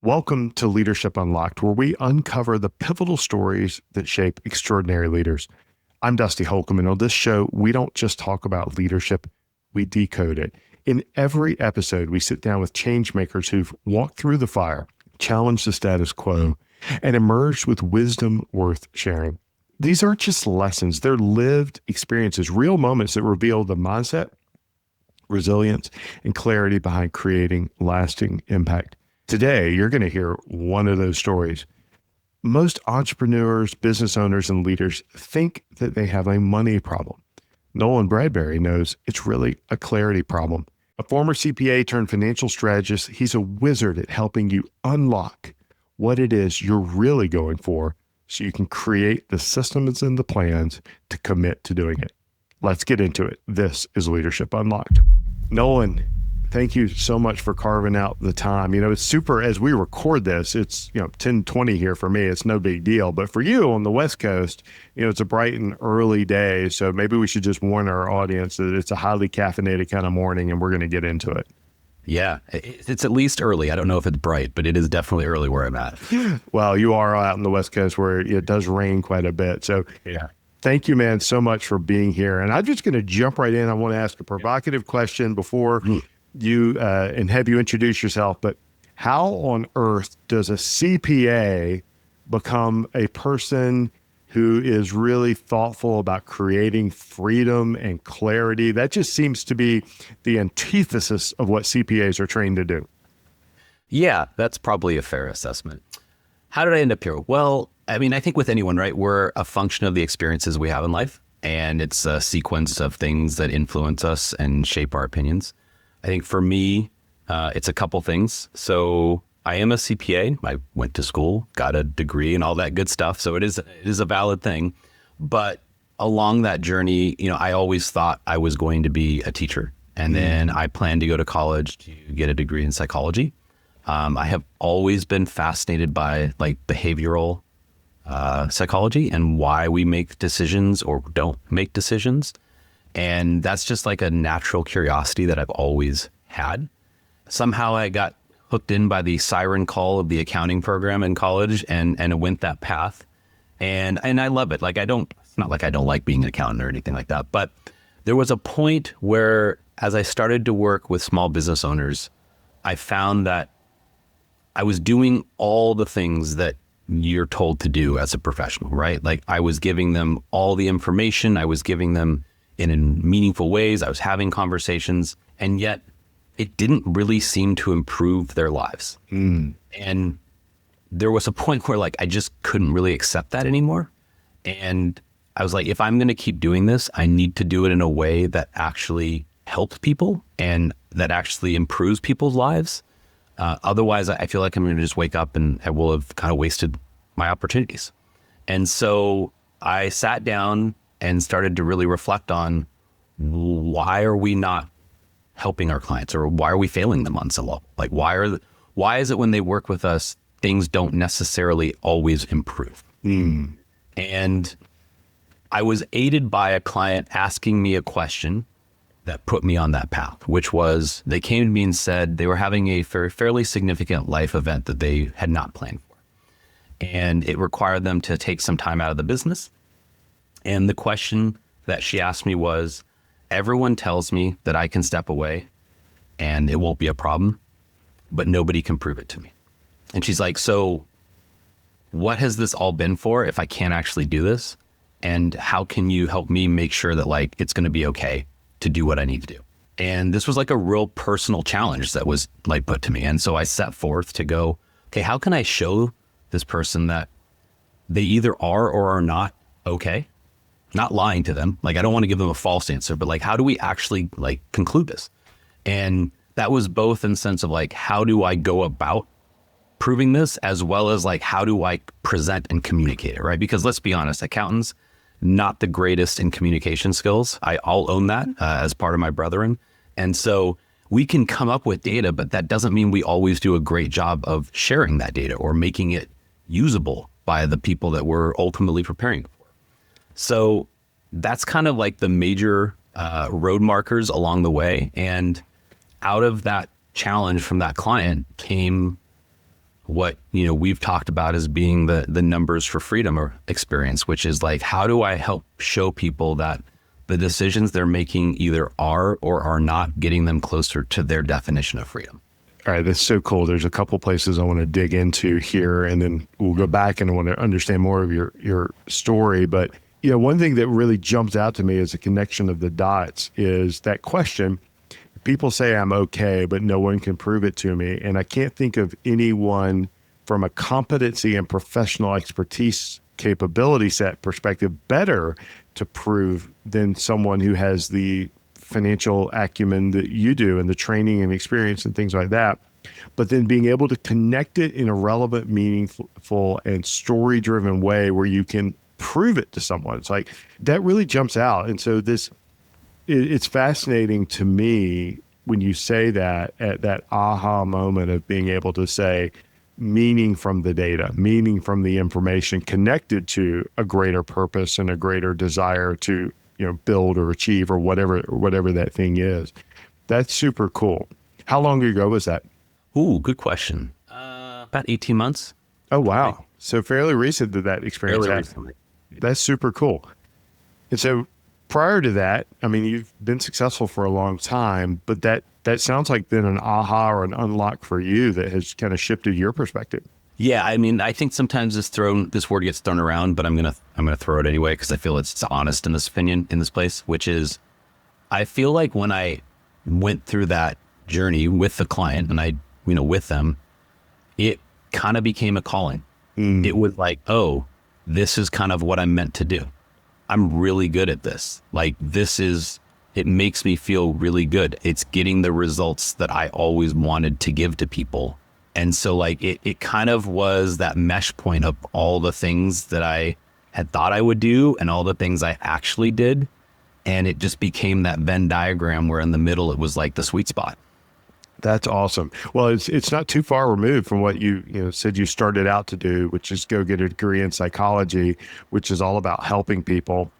Welcome to Leadership Unlocked, where we uncover the pivotal stories that shape extraordinary leaders. I'm Dusty Holcomb, and on this show, we don't just talk about leadership, we decode it. In every episode, we sit down with change makers who've walked through the fire, challenged the status quo, and emerged with wisdom worth sharing. These aren't just lessons, they're lived experiences, real moments that reveal the mindset, resilience, and clarity behind creating lasting impact. Today, you're going to hear one of those stories. Most entrepreneurs, business owners, and leaders think that they have a money problem. Nolan Bradbury knows it's really a clarity problem. A former CPA turned financial strategist, he's a wizard at helping you unlock what it is you're really going for so you can create the systems and the plans to commit to doing it. Let's get into it. This is Leadership Unlocked. Nolan, thank you so much for carving out the time. It's super as we record this, it's, 10:20 here for me. It's no big deal. But for you on the West Coast, it's a bright and early day. So maybe we should just warn our audience that it's a highly caffeinated kind of morning and we're going to get into it. Yeah, it's at least early. I don't know if it's bright, but it is definitely early where I'm at. Well, you are out on the West Coast where it does rain quite a bit. So yeah. Thank you, man, so much for being here. And I'm just going to jump right in. I want to ask a provocative question before you and have you introduce yourself, but how on earth does a CPA become a person who is really thoughtful about creating freedom and clarity? That just seems to be the antithesis of what CPAs are trained to do. Yeah, that's probably a fair assessment. How did I end up here? Well, I think with anyone, right, we're a function of the experiences we have in life, and it's a sequence of things that influence us and shape our opinions. I think for me, it's a couple things. So I am a CPA. I went to school, got a degree and all that good stuff. So it is a valid thing. But along that journey, I always thought I was going to be a teacher. And then I planned to go to college to get a degree in psychology. I have always been fascinated by behavioral psychology and why we make decisions or don't make decisions. And that's just a natural curiosity that I've always had. Somehow I got hooked in by the siren call of the accounting program in college and it went that path. And I love it. It's not like I don't like being an accountant or anything like that. But there was a point where as I started to work with small business owners, I found that I was doing all the things that you're told to do as a professional, right? I was giving them all the information. I was giving them in meaningful ways. I was having conversations, and yet it didn't really seem to improve their lives. And there was a point where I just couldn't really accept that anymore. And I was like, if I'm going to keep doing this, I need to do it in a way that actually helps people and that actually improves people's lives. Otherwise, I feel like I'm going to just wake up and I will have kind of wasted my opportunities. And so I sat down and started to really reflect on why are we not helping our clients, or why are we failing them on some level? Why is it when they work with us, things don't necessarily always improve? And I was aided by a client asking me a question that put me on that path, which was they came to me and said they were having a fairly significant life event that they had not planned for. And it required them to take some time out of the business. And the question that she asked me was, everyone tells me that I can step away and it won't be a problem, but nobody can prove it to me. And she's like, so what has this all been for if I can't actually do this? And how can you help me make sure that it's going to be okay to do what I need to do? And this was a real personal challenge that was put to me. And so I set forth to go, okay, how can I show this person that they either are or are not okay? Not lying to them. I don't want to give them a false answer, but how do we actually conclude this? And that was both in the sense of how do I go about proving this, as well as how do I present and communicate it, right? Because let's be honest, accountants, not the greatest in communication skills. I'll own that as part of my brethren. And so we can come up with data, but that doesn't mean we always do a great job of sharing that data or making it usable by the people that we're ultimately preparing for. So that's kind of the major road markers along the way. And out of that challenge from that client came what, we've talked about as being the numbers for freedom or experience, which is like, how do I help show people that the decisions they're making either are or are not getting them closer to their definition of freedom? All right, that's so cool. There's a couple places I want to dig into here, and then we'll go back and I want to understand more of your story. But one thing that really jumps out to me as a connection of the dots is that question. People say I'm okay, but no one can prove it to me. And I can't think of anyone from a competency and professional expertise capability set perspective better to prove than someone who has the financial acumen that you do and the training and experience and things like that. But then being able to connect it in a relevant, meaningful, and story-driven way where you can prove it to someone. It's like that really jumps out. And so it's fascinating to me when you say that, at that aha moment of being able to say meaning from the data, meaning from the information connected to a greater purpose and a greater desire to build or achieve or whatever that thing is. That's super cool. How long ago was that? Ooh, good question. About 18 months. Oh, wow. So fairly recent that experience Fairly happened. recently. That's super cool. And so prior to that, I mean, you've been successful for a long time, but that sounds like then an aha or an unlock for you that has kind of shifted your perspective. Yeah, I mean, I think sometimes this word gets thrown around, but I'm gonna throw it anyway because I feel it's honest in this opinion in this place, which is, I feel like when I went through that journey with the client and I, with them, it kind of became a calling. It was like, oh, this is kind of what I'm meant to do. I'm really good at this. Like it makes me feel really good. It's getting the results that I always wanted to give to people. And so like it kind of was that mesh point of all the things that I had thought I would do and all the things I actually did. And it just became that Venn diagram where in the middle, it was like the sweet spot. That's awesome. Well, it's not too far removed from what you said you started out to do, which is go get a degree in psychology, which is all about helping people.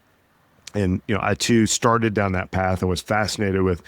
And, I too started down that path and was fascinated with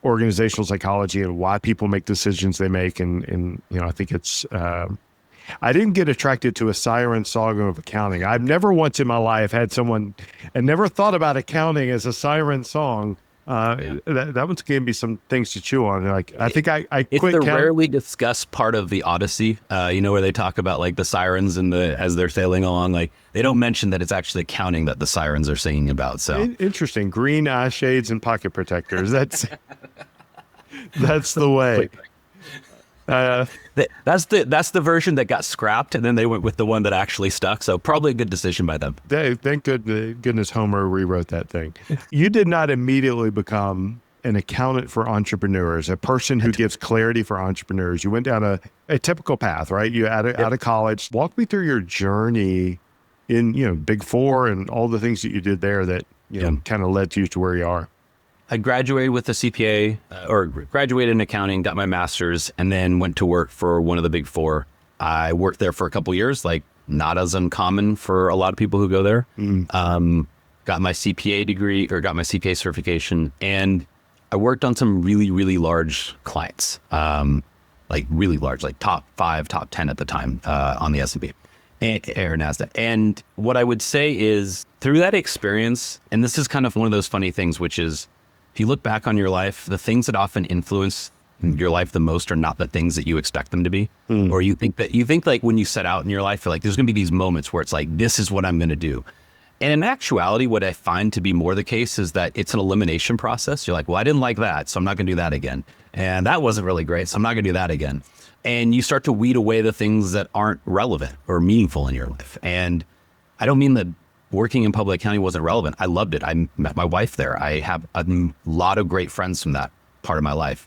organizational psychology and why people make decisions they make. And I think it's, I didn't get attracted to a siren song of accounting. I've never once in my life had someone and never thought about accounting as a siren song. That one's gave me some things to chew on. Like, I think I It's quit the counting. rarely discussed part of the Odyssey, where they talk about like the sirens and as they're sailing along, like they don't mention that it's actually accounting that the sirens are singing about. So Interesting. Green eye shades and pocket protectors. That's the way. That's the version that got scrapped, and then they went with the one that actually stuck. So probably a good decision by them. Thank goodness Homer rewrote that thing. You did not immediately become an accountant for entrepreneurs, a person who gives clarity for entrepreneurs. You went down a typical path, right? You out of college. Walk me through your journey in Big Four and all the things that you did there that kind of led to you to where you are. I graduated with a CPA or graduated in accounting, got my master's, and then went to work for one of the Big Four. I worked there for a couple of years, like not as uncommon for a lot of people who go there. Got my CPA degree or got my CPA certification, and I worked on some really, really large clients, like really large, like top 5, top 10 at the time on the S&P or NASDAQ. And what I would say is through that experience, and this is kind of one of those funny things, which is if you look back on your life, the things that often influence your life the most are not the things that you expect them to be. Or you think like when you set out in your life, you're like, there's going to be these moments where it's like, this is what I'm going to do. And in actuality, what I find to be more the case is that it's an elimination process. You're like, well, I didn't like that, so I'm not going to do that again. And that wasn't really great, so I'm not going to do that again. And you start to weed away the things that aren't relevant or meaningful in your life. And I don't mean that working in public accounting wasn't relevant. I loved it. I met my wife there. I have a lot of great friends from that part of my life.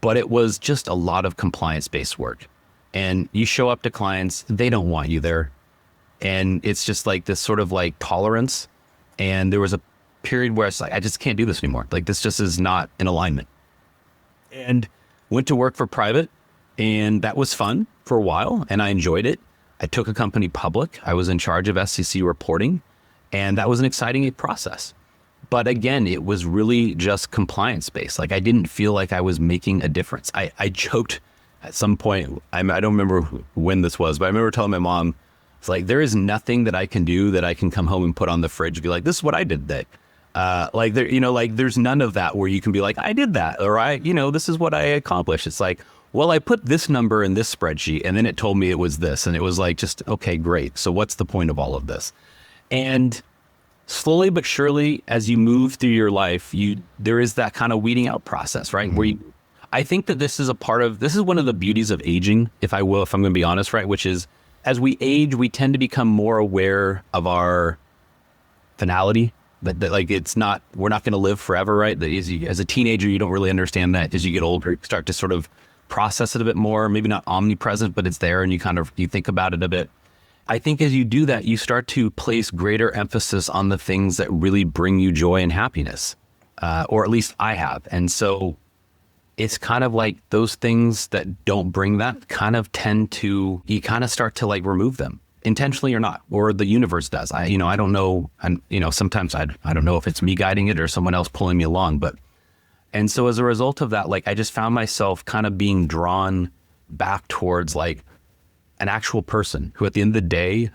But it was just a lot of compliance-based work. And you show up to clients, they don't want you there. And it's just like this sort of like tolerance. And there was a period where it's like, I just can't do this anymore. Like this just is not in alignment. And went to work for private, and that was fun for a while, and I enjoyed it. I took a company public. I was in charge of SEC reporting, and that was an exciting process. But again, it was really just compliance based. Like I didn't feel like I was making a difference. I joked at some point, I don't remember when this was, but I remember telling my mom, it's like, there is nothing that I can do that I can come home and put on the fridge and be like, this is what I did today. Like there, like there's none of that where you can be like, I did that, or this is what I accomplished. It's like, well, I put this number in this spreadsheet and then it told me it was this. And it was like, just, okay, great. So what's the point of all of this? And slowly but surely, as you move through your life, there is that kind of weeding out process, right? Mm-hmm. I think that this is one of the beauties of aging, if I'm going to be honest, right? Which is, as we age, we tend to become more aware of our finality. That like, we're not going to live forever, right? That as a teenager, you don't really understand that. As you get older, you start to sort of process it a bit more, maybe not omnipresent, but it's there and you think about it a bit. I think as you do that, you start to place greater emphasis on the things that really bring you joy and happiness, or at least I have. And so it's kind of like those things that don't bring that you kind of start to like remove them intentionally or not, or the universe does. I don't know. And, sometimes I don't know if it's me guiding it or someone else pulling me along, and so as a result of that, like I just found myself kind of being drawn back towards like an actual person who at the end of the day,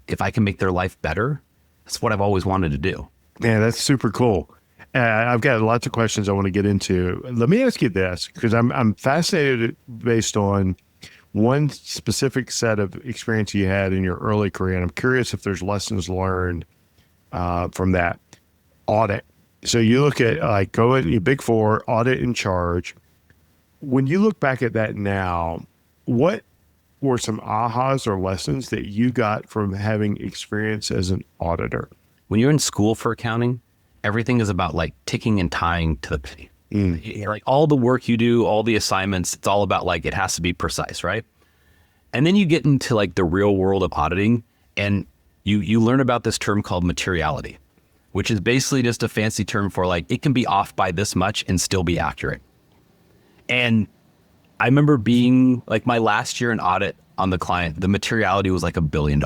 if I can make their life better, that's what I've always wanted to do. Man, that's super cool. I've got lots of questions I want to get into. Let me ask you this, because I'm fascinated based on one specific set of experience you had in your early career. And I'm curious if there's lessons learned from that. Audit. So you look at like going your Big Four, audit in charge. When you look back at that now, what were some ahas or lessons that you got from having experience as an auditor? When you're in school for accounting, everything is about like ticking and tying to the penny. Like all the work you do, all the assignments, it's all about like, it has to be precise, right? And then you get into like the real world of auditing and you learn about this term called materiality, which is basically just a fancy term for like, it can be off by this much and still be accurate. And I remember being like my last year in audit on the client, the materiality was like $1 billion.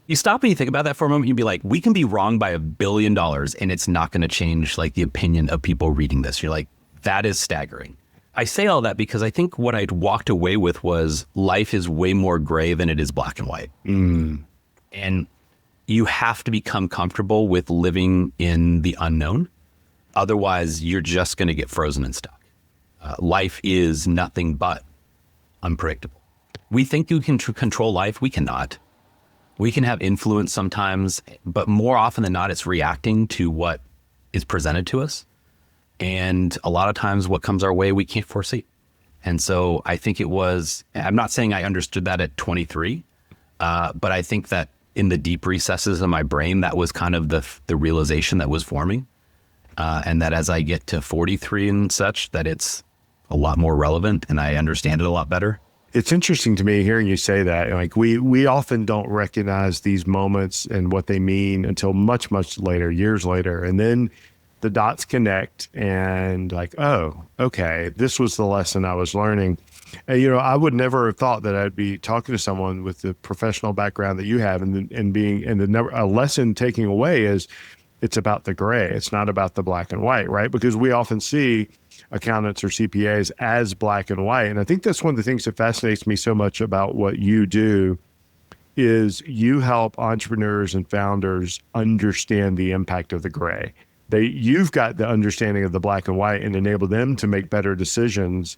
You stop and you think about that for a moment, you'd be like, we can be wrong by $1 billion and it's not going to change like the opinion of people reading this. You're like, that is staggering. I say all that because I think what I'd walked away with was life is way more gray than it is black and white. And you have to become comfortable with living in the unknown. Otherwise, you're just going to get frozen and stuck. Life is nothing but unpredictable. We think you can control life. We cannot. We can have influence sometimes, but more often than not, it's reacting to what is presented to us. And a lot of times what comes our way, we can't foresee. And so I think I'm not saying I understood that at 23, but I think that in the deep recesses of my brain, that was kind of the realization that was forming. And that as I get to 43 and such, that it's a lot more relevant and I understand it a lot better. It's interesting to me hearing you say that. Like we often don't recognize these moments and what they mean until much, much later, years later. And then the dots connect and like, oh, okay, this was the lesson I was learning. And, I would never have thought that I'd be talking to someone with the professional background that you have a lesson taking away is it's about the gray. It's not about the black and white, right? Because we often see accountants or CPAs as black and white. And I think that's one of the things that fascinates me so much about what you do is you help entrepreneurs and founders understand the impact of the gray. You've got the understanding of the black and white and enable them to make better decisions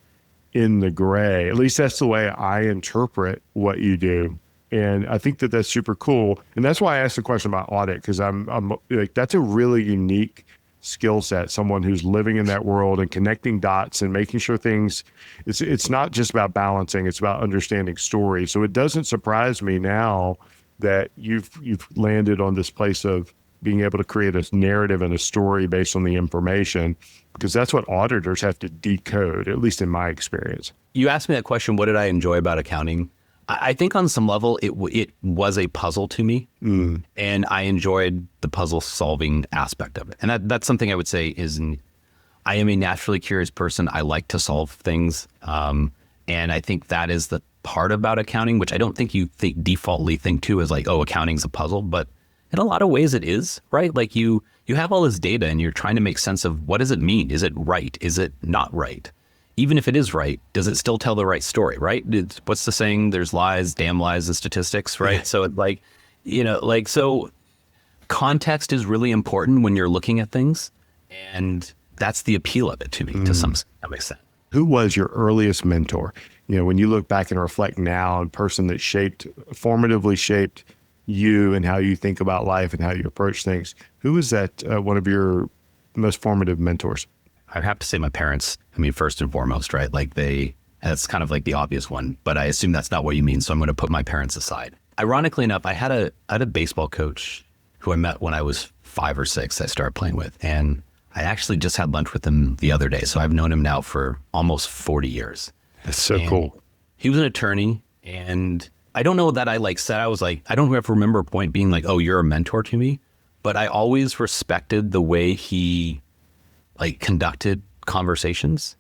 in the gray. At least that's the way I interpret what you do. And I think that that's super cool. And that's why I asked the question about audit, because I'm like, that's a really unique skill set, someone who's living in that world and connecting dots and making sure it's not just about balancing, it's about understanding story. So it doesn't surprise me now that you've landed on this place of being able to create a narrative and a story based on the information, because that's what auditors have to decode, at least in my experience. You asked me that question, what did I enjoy about accounting? I think on some level, it was a puzzle to me, and I enjoyed the puzzle solving aspect of it. And that's something I would say I am a naturally curious person. I like to solve things. And I think that is the part about accounting, which I don't think you defaultly think to as like, oh, accounting's a puzzle, but in a lot of ways it is, right? Like you have all this data and you're trying to make sense of what does it mean? Is it right? Is it not right? even if it is right, does it still tell the right story, right? What's the saying? There's lies, damn lies in statistics, right? Yeah. So so context is really important when you're looking at things. And that's the appeal of it to me, to some extent. Who was your earliest mentor? When you look back and reflect now, a person that formatively shaped you and how you think about life and how you approach things, who was that one of your most formative mentors? I'd have to say my parents. I mean, first and foremost, right? That's kind of like the obvious one, but I assume that's not what you mean. So I'm going to put my parents aside. Ironically enough, I had a baseball coach who I met when I was 5 or 6, I started playing with. And I actually just had lunch with him the other day. So I've known him now for almost 40 years. That's so cool. He was an attorney, and I don't know that I I don't ever remember a point being like, oh, you're a mentor to me. But I always respected the way he conducted conversations,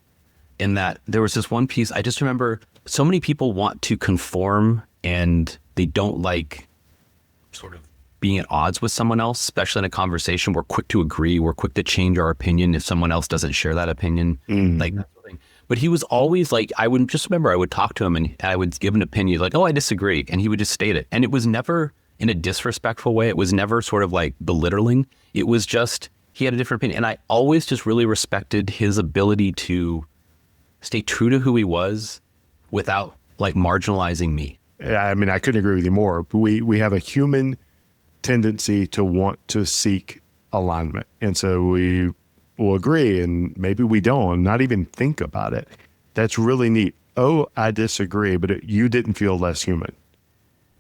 in that there was this one piece. I just remember so many people want to conform, and they don't like sort of being at odds with someone else, especially in a conversation. We're quick to agree. We're quick to change our opinion if someone else doesn't share that opinion. Like that sort of thing. But he was always like, I would talk to him and I would give an opinion like, oh, I disagree. And he would just state it. And it was never in a disrespectful way. It was never sort of like belittling. It was just, he had a different opinion. And I always just really respected his ability to stay true to who he was without marginalizing me. Yeah, I mean, I couldn't agree with you more. We have a human tendency to want to seek alignment. And so we will agree, and maybe we don't, not even think about it. That's really neat. Oh, I disagree, but you didn't feel less human.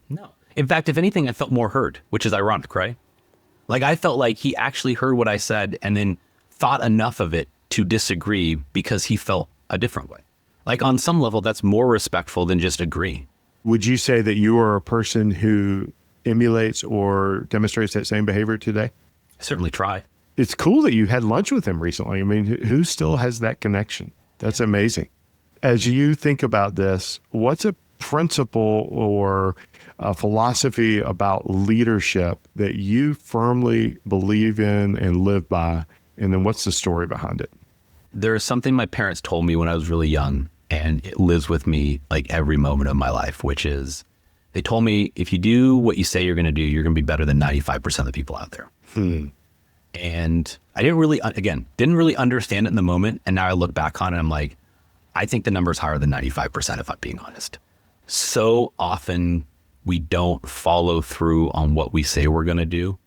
No. In fact, if anything, I felt more heard, which is ironic, right? I felt like he actually heard what I said and then thought enough of it to disagree because he felt a different way. On some level, that's more respectful than just agree. Would you say that you are a person who emulates or demonstrates that same behavior today? I certainly try. It's cool that you had lunch with him recently. I mean, who still has that connection? That's amazing. As you think about this, what's a principle or a philosophy about leadership that you firmly believe in and live by? And then what's the story behind it? There's something my parents told me when I was really young, and it lives with me every moment of my life, which is, they told me, if you do what you say you're going to do, you're going to be better than 95% of the people out there. And I didn't really understand it in the moment. And now I look back on it, I'm like, I think the number is higher than 95%, if I'm being honest. So often we don't follow through on what we say we're going to do.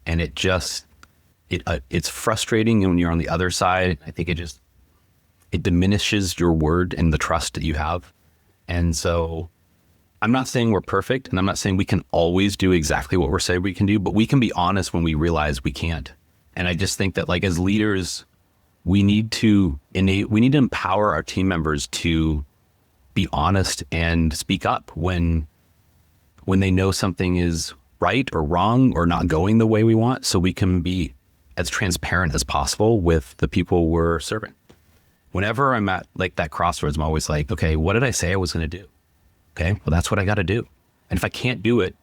And it's frustrating when you're on the other side. I think it diminishes your word and the trust that you have. And so I'm not saying we're perfect, and I'm not saying we can always do exactly what we're saying we can do, but we can be honest when we realize we can't. And I just think that as leaders, we need to empower our team members to be honest and speak up when they know something is right or wrong or not going the way we want, so we can be as transparent as possible with the people we're serving. Whenever I'm at that crossroads, I'm always like, okay, what did I say I was going to do? Okay, well, that's what I got to do. And if I can't do it,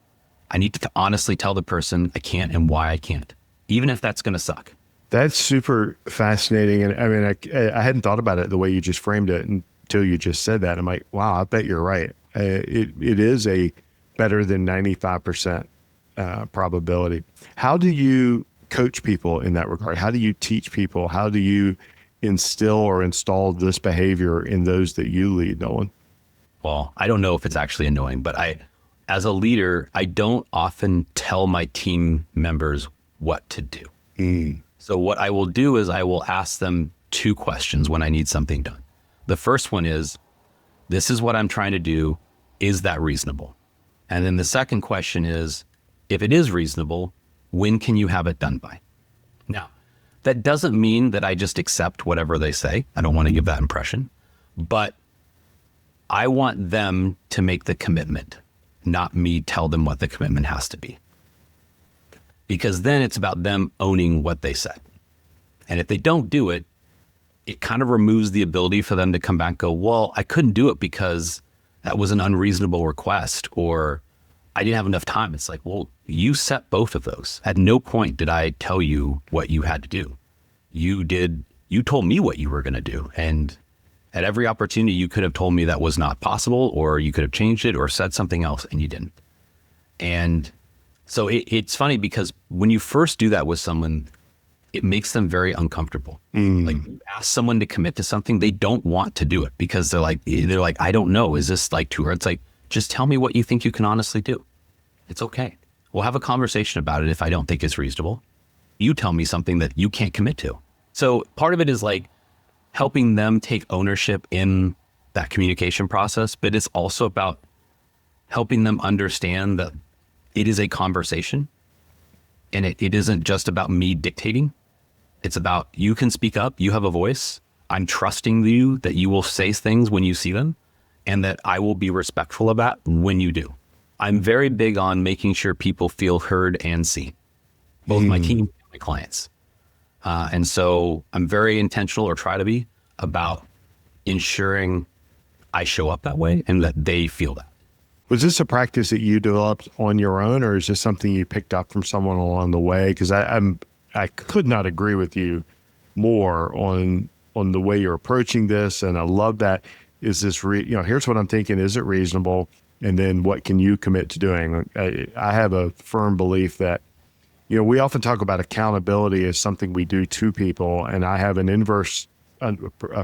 I need to honestly tell the person I can't and why I can't, even if that's going to suck. That's super fascinating. And I mean, I hadn't thought about it the way you just framed it until you just said that. I'm like, wow, I bet you're right. It is a better than 95% probability. How do you coach people in that regard? How do you teach people? How do you instill or install this behavior in those that you lead, Nolan? Well, I don't know if it's actually annoying, but as a leader, I don't often tell my team members what to do. So what I will do is I will ask them 2 questions when I need something done. The first one is, this is what I'm trying to do. Is that reasonable? And then the second question is, if it is reasonable, when can you have it done by? Now, that doesn't mean that I just accept whatever they say. I don't want to give that impression, but I want them to make the commitment, not me tell them what the commitment has to be. Because then it's about them owning what they said. And if they don't do it, it kind of removes the ability for them to come back and go, well, I couldn't do it because that was an unreasonable request, or I didn't have enough time. It's like, well, you set both of those. At no point did I tell you what you had to do. You told me what you were going to do. And At every opportunity, you could have told me that was not possible, or you could have changed it or said something else, and you didn't. And so it's funny because when you first do that with someone, it makes them very uncomfortable. Like, you ask someone to commit to something, they don't want to do it because they're like, I don't know. Is this like too hard? It's like, just tell me what you think you can honestly do. It's okay. We'll have a conversation about it if I don't think it's reasonable. You tell me something that you can't commit to. So part of it is like helping them take ownership in that communication process, but it's also about helping them understand that it is a conversation and it isn't just about me dictating. It's about, you can speak up, you have a voice. I'm trusting you that you will say things when you see them and that I will be respectful of that when you do. I'm very big on making sure people feel heard and seen, both my team and my clients. And so I'm very intentional, or try to be, about ensuring I show up that way and that they feel that. Was this a practice that you developed on your own, or is this something you picked up from someone along the way? Because I could not agree with you more on the way you're approaching this, and I love that. Is this here's what I'm thinking. Is it reasonable? And then what can you commit to doing? I have a firm belief that, we often talk about accountability as something we do to people, and I have an inverse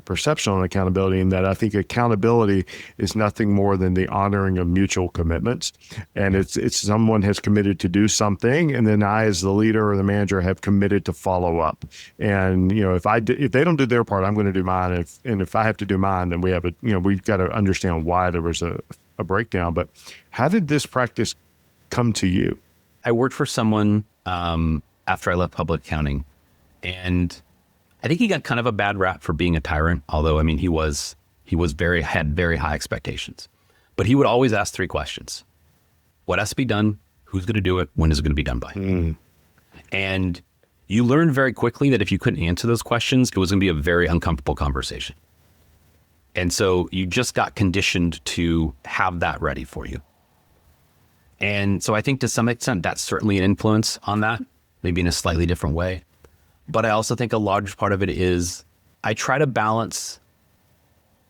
perception on accountability, in that I think accountability is nothing more than the honoring of mutual commitments. And it's someone has committed to do something, and then I, as the leader or the manager, have committed to follow up. And if they don't do their part, I'm going to do mine. If I have to do mine, then we have we've got to understand why there was a breakdown. But how did this practice come to you? I worked for someone after I left public accounting, and I think he got kind of a bad rap for being a tyrant. Although, I mean, he had very high expectations, but he would always ask 3 questions: what has to be done? Who's going to do it? When is it going to be done by? And you learned very quickly that if you couldn't answer those questions, it was going to be a very uncomfortable conversation. And so you just got conditioned to have that ready for you. And so I think to some extent, that's certainly an influence on that, maybe in a slightly different way. But I also think a large part of it is I try to balance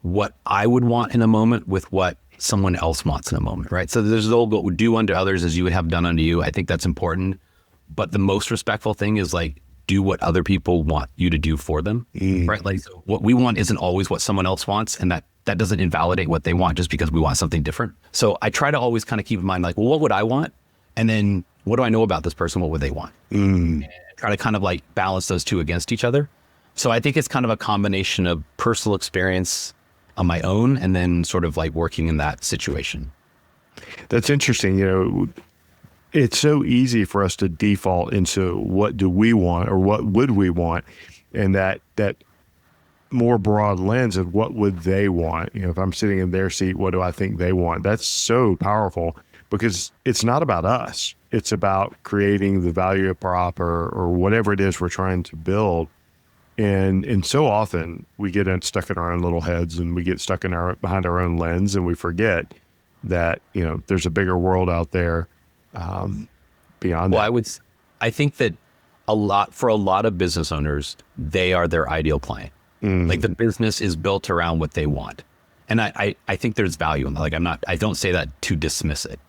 what I would want in a moment with what someone else wants in a moment, right? So there's the old, do unto others as you would have done unto you. I think that's important. But the most respectful thing is like, do what other people want you to do for them, right? Like, what we want isn't always what someone else wants, and that doesn't invalidate what they want just because we want something different. So I try to always kind of keep in mind, like, well, what would I want? And then what do I know about this person? What would they want? And try to kind of like balance those two against each other. So I think it's kind of a combination of personal experience on my own and then sort of like working in that situation. That's interesting. It's so easy for us to default into what do we want or what would we want, and that more broad lens of what would they want. If I'm sitting in their seat, what do I think they want? That's so powerful, because it's not about us. It's about creating the value prop or whatever it is we're trying to build. And so often we get stuck in our own little heads, and we get stuck behind our own lens, and we forget that, there's a bigger world out there beyond that. I think that for a lot of business owners, they are their ideal client. Like, the business is built around what they want. And I think there's value in that. Like, I don't say that to dismiss it.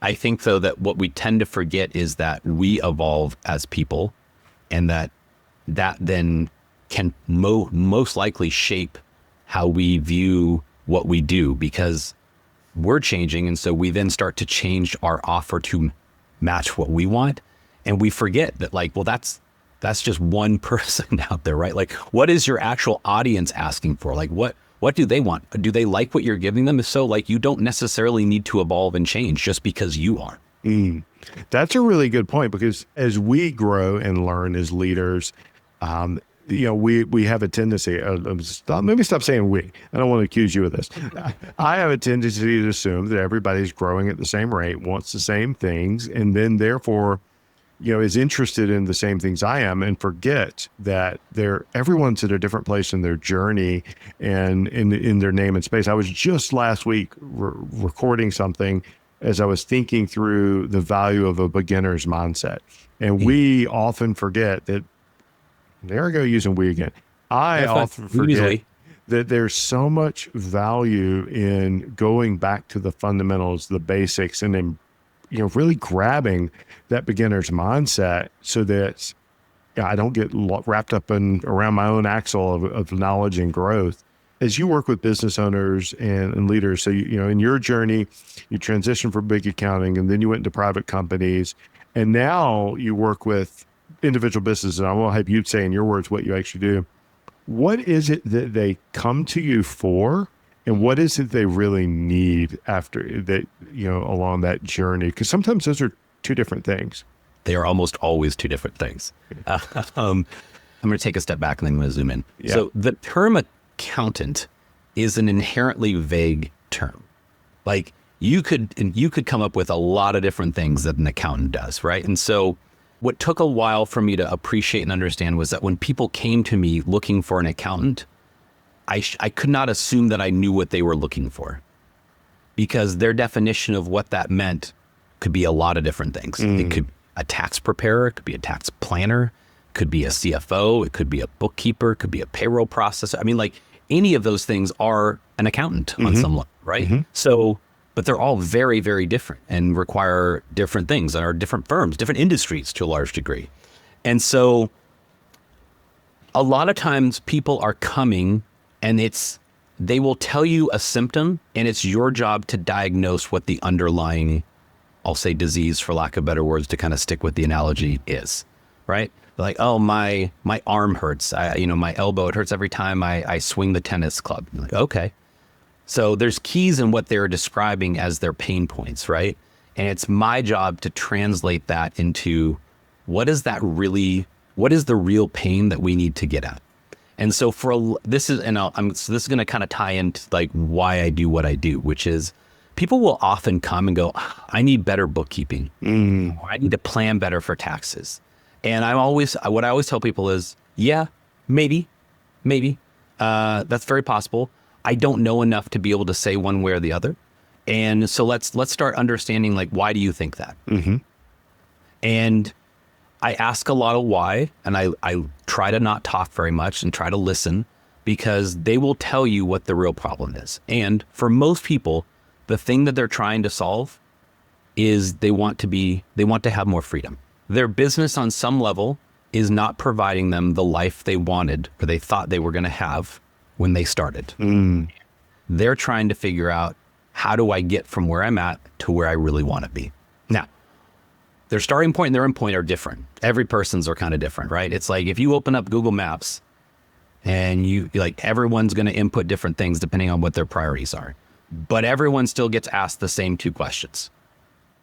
I think, though, that what we tend to forget is that we evolve as people, and that then can most likely shape how we view what we do, because we're changing. And so we then start to change our offer to match what we want. And we forget that, like, well, that's just one person out there, right? Like, what is your actual audience asking for? Like, what do they want? Do they like what you're giving them? If so, like, you don't necessarily need to evolve and change just because you are. That's a really good point, because as we grow and learn as leaders, we have a tendency, maybe stop saying we, I don't want to accuse you of this. I have a tendency to assume that everybody's growing at the same rate, wants the same things, and then therefore, is interested in the same things I am, and forget that everyone's at a different place in their journey and in their name and space. I was just last week recording something as I was thinking through the value of a beginner's mindset. And we often forget that, there I go using we again. I often forget that there's so much value in going back to the fundamentals, the basics, and then, really grabbing that beginner's mindset so that I don't get wrapped up around my own axle of knowledge and growth. As you work with business owners and leaders, so in your journey, you transitioned from big accounting, and then you went into private companies, and now you work with individual businesses. And I will have you say in your words what you actually do. What is it that they come to you for, and what is it they really need after that? Along that journey, because sometimes those are two different things. They are almost always two different things. I'm going to take a step back and then I'm going to zoom in. Yeah. So the term accountant is an inherently vague term. Like you could come up with a lot of different things that an accountant does, right? And so what took a while for me to appreciate and understand was that when people came to me looking for an accountant, I could not assume that I knew what they were looking for, because their definition of what that meant could be a lot of different things. It could be a tax preparer, it could be a tax planner, it could be a CFO, it could be a bookkeeper, it could be a payroll processor. I mean, like any of those things are an accountant on some level, right? So, but they're all very, very different and require different things and are different firms, different industries to a large degree. And so a lot of times people are coming and they will tell you a symptom, and it's your job to diagnose what the underlying, I'll say disease for lack of better words to kind of stick with the analogy, is, right? Like, oh, my arm hurts. My elbow, it hurts every time I swing the tennis club. You're like, okay. So there's keys in what they're describing as their pain points, right? And it's my job to translate that into what is the real pain that we need to get at? And so this is going to kind of tie into like why I do what I do, which is people will often come and go, I need better bookkeeping. I need to plan better for taxes. And what I always tell people is, yeah, maybe, that's very possible. I don't know enough to be able to say one way or the other. And so let's start understanding, like, why do you think that? And I ask a lot of why, and I try to not talk very much and try to listen, because they will tell you what the real problem is. And for most people, the thing that they're trying to solve is they want to have more freedom. Their business on some level is not providing them the life they wanted or they thought they were going to have when they started. They're trying to figure out, how do I get from where I'm at to where I really want to be? Now, their starting point and their end point are different. Every person's are kind of different, right? It's like if you open up Google Maps and everyone's going to input different things depending on what their priorities are. But everyone still gets asked the same two questions.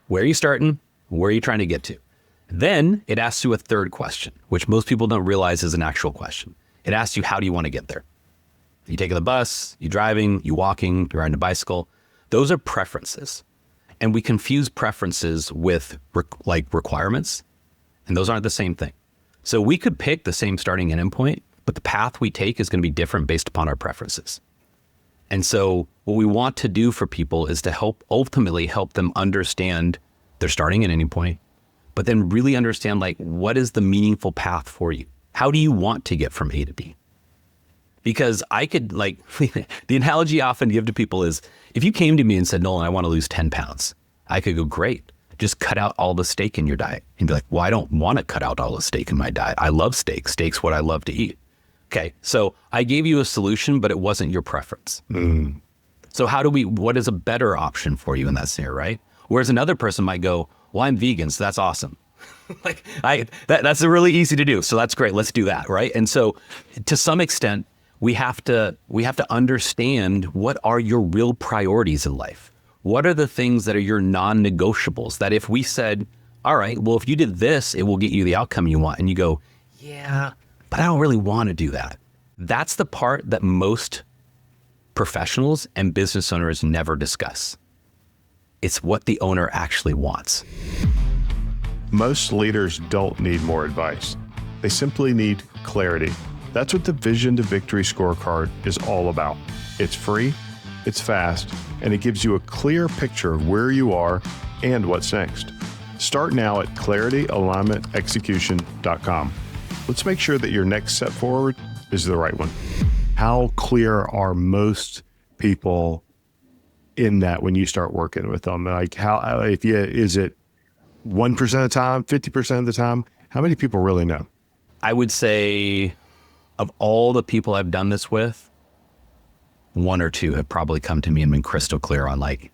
Where are you starting? Where are you trying to get to? Then it asks you a third question, which most people don't realize is an actual question. It asks you, how do you want to get there? You taking the bus, you driving, you walking, you're riding a bicycle. Those are preferences. And we confuse preferences with requirements, and those aren't the same thing. So we could pick the same starting and end point, but the path we take is going to be different based upon our preferences. And so what we want to do for people is to ultimately help them understand their starting and ending point, but then really understand, like, what is the meaningful path for you? How do you want to get from A to B? Because I could, the analogy I often give to people is, if you came to me and said, Nolan, I want to lose 10 pounds, I could go, great, just cut out all the steak in your diet. And be like, well, I don't want to cut out all the steak in my diet. I love steak. Steak's what I love to eat. Okay, so I gave you a solution, but it wasn't your preference. So what is a better option for you in that scenario, right? Whereas another person might go, well, I'm vegan, so that's awesome. That's really easy to do. So that's great. Let's do that, right? And so to some extent, we have to understand, what are your real priorities in life? What are the things that are your non-negotiables, that if we said, all right, well, if you did this, it will get you the outcome you want. And you go, yeah, but I don't really want to do that. That's the part that most professionals and business owners never discuss. It's what the owner actually wants. Most leaders don't need more advice. They simply need clarity. That's what the Vision to Victory scorecard is all about. It's free, it's fast, and it gives you a clear picture of where you are and what's next. Start now at clarityalignmentexecution.com. Let's make sure that your next step forward is the right one. How clear are most people in that when you start working with them? Like is it 1% of the time, 50% of the time? How many people really know? I would say of all the people I've done this with, one or two have probably come to me and been crystal clear on like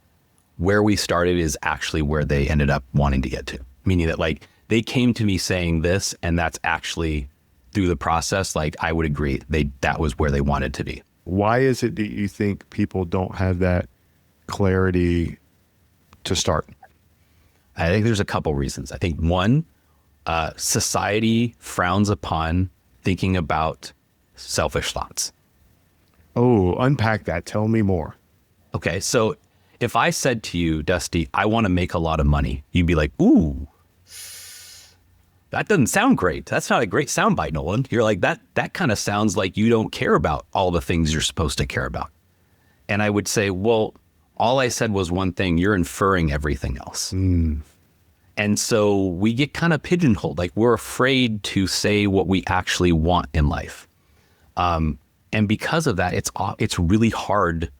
where we started is actually where they ended up wanting to get to. Meaning that like they came to me saying this, and that's actually through the process, like I would agree, that was where they wanted to be. Why is it that you think people don't have that clarity to start? I think there's a couple reasons. I think one, society frowns upon thinking about selfish thoughts. Oh, unpack that. Tell me more. Okay, so if I said to you, Dusty, I want to make a lot of money, you'd be like, ooh, that doesn't sound great. That's not a great soundbite, Nolan. You're like, that kind of sounds like you don't care about all the things you're supposed to care about. And I would say, well, all I said was one thing. You're inferring everything else. And so we get kind of pigeonholed. Like we're afraid to say what we actually want in life. And because of that, it's really hard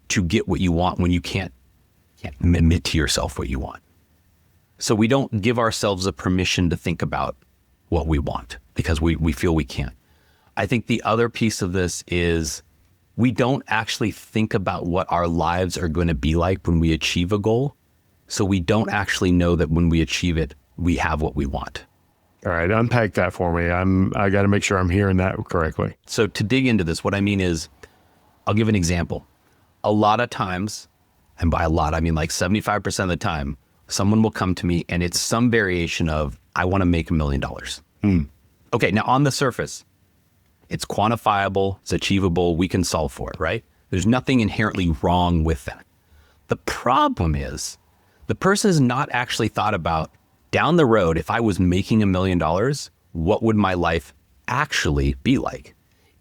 to get what you want when you can't admit to yourself what you want. So we don't give ourselves a permission to think about what we want because we feel we can't. I think the other piece of this is we don't actually think about what our lives are going to be like when we achieve a goal. So we don't actually know that when we achieve it, we have what we want. All right, unpack that for me. I got to make sure I'm hearing that correctly. So to dig into this, what I mean is, I'll give an example. A lot of times, and by a lot, I mean like 75% of the time, someone will come to me and it's some variation of, I want to make $1 million. Okay, now on the surface, it's quantifiable, it's achievable, we can solve for it, right? There's nothing inherently wrong with that. The problem is, the person has not actually thought about, down the road, if I was making $1 million, what would my life actually be like?